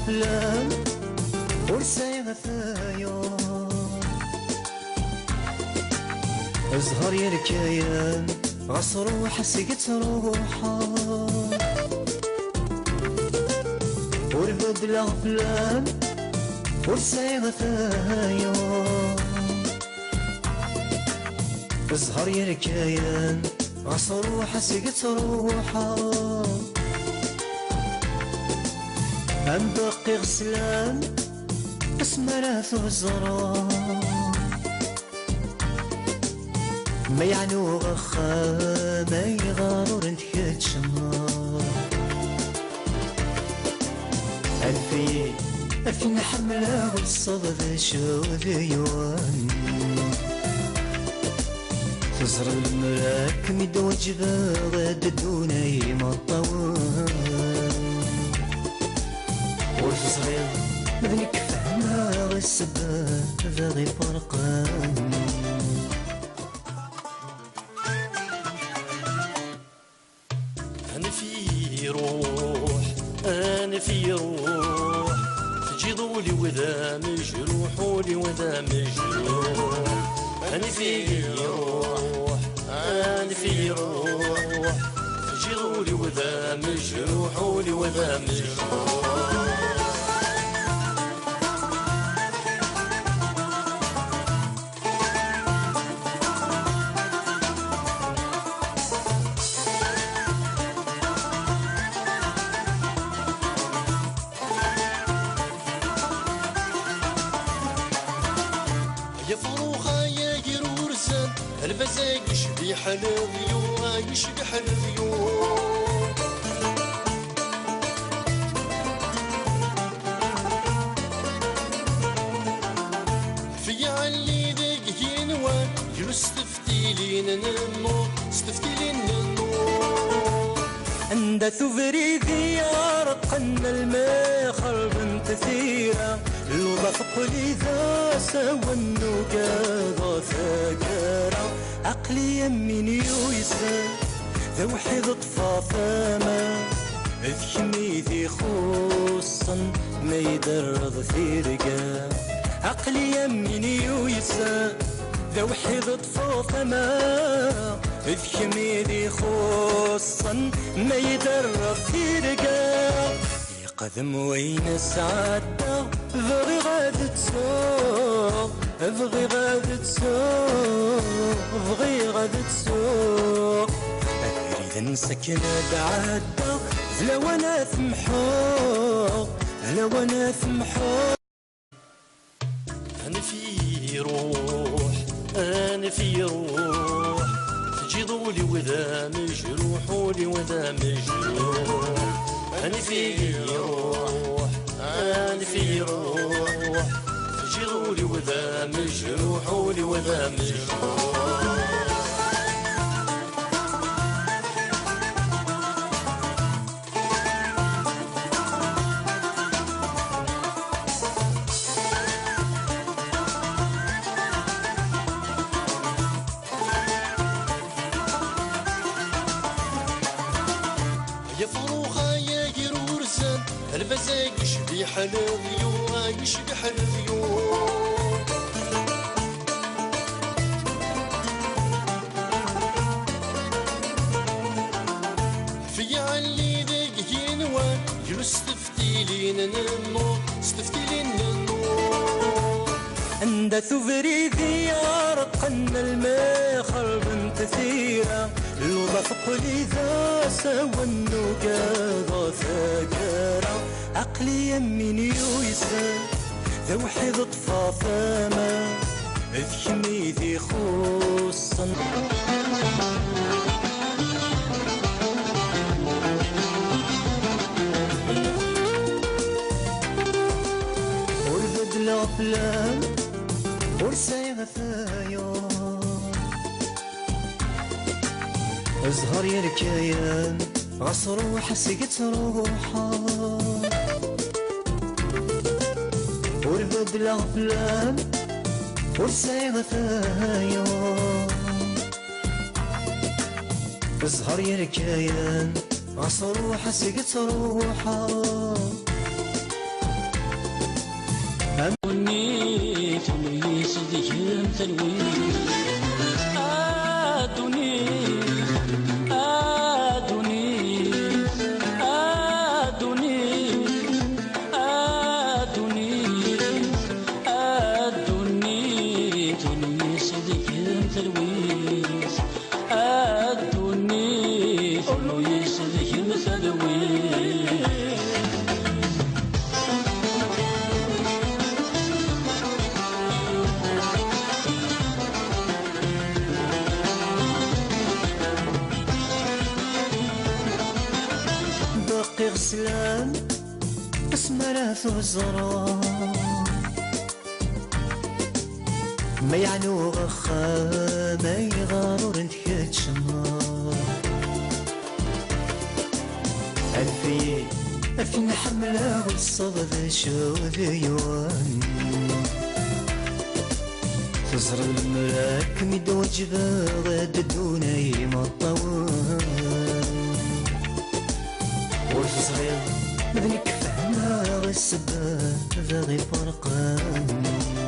الأفلام ورسايها ثايا ازهر يا الكيان عصر وحسقت روحا وربد الأفلام ورسايها ثايا ازهر يا الكيان عصر وحسقت روحا أنبقي غسلان اسمرات وزرا ما يعنو غخا ما يغارور انتكت شمار ألفي نحمله والصبر شو ذيوان تزر المراك مدوج باغد دوني مطوان صغير مذنك فهمها والسبب ذا فرقان أنا في روح أنا في روح تجي ضولي وذا مجروح ولي وذا مجروح أنا في روح أنا في روح تجي ضولي وذا مجروح ولي وذا مجروح يا فروخة يا جرورسان البزاق يشبيح الذيو يشبيح الذيو في علي ذاك ينوان يستفتيلين النور استفتيلين النور عند ثفري ذيار قنا الماء خرب تثيرا لو ضفق لي ذا سوى النقاض ثاقرا عقلي يميني ويسار ذا وحيد طفافا ما ذكمي ذي خصا ما يدرض في رقا عقلي يميني ويسار ذا وحيد طفافا ما ذكمي ذي خصا ما يدرض في رقا قدم وين السعادة بغي غاد تسوق بغي غاد تسوق بغي غاد تسوق أريد نسكن بعادة لو أنا ثمحوق لو أنا ثمحوق أنا في روح أنا في روح تجي ضولي وذا مجروح ولي وذا مجروح أنا في روح أنا في روح تجي ضولي وذا مجروح ولي وذا مجروح يا فروخة يا جرورسان البزاق يشبيح الذيو يشبيح الذيو في علي ذاك ينوان يستفتيلين النور استفتيلين النور عند ثفري ذيار قنا الماء خرب تثيرا لولا فقلي ذا سوى النقاض ثاقرا عقلي يمين يويسر ذا وحيد طفافا ما ذكمي ذي خصا وربد الأفلام ورسايغ ثايا ازهر يا الكيان عصر وحسقت روحا وربد الأفلام ورسايغ ثايا ازهر يا الكيان عصر وحسقت روحا أمني تلوي صدق تلوي باقي غسلان اسمرات وزرا ما يعنو غخا ما يغارور انتكت شمار ألفين حملة والصغد شو ذيوان تزر الملاك مدوجبة غد دوني مطوان ورث صغير مذنك فهمها السبب ذا غي فرقان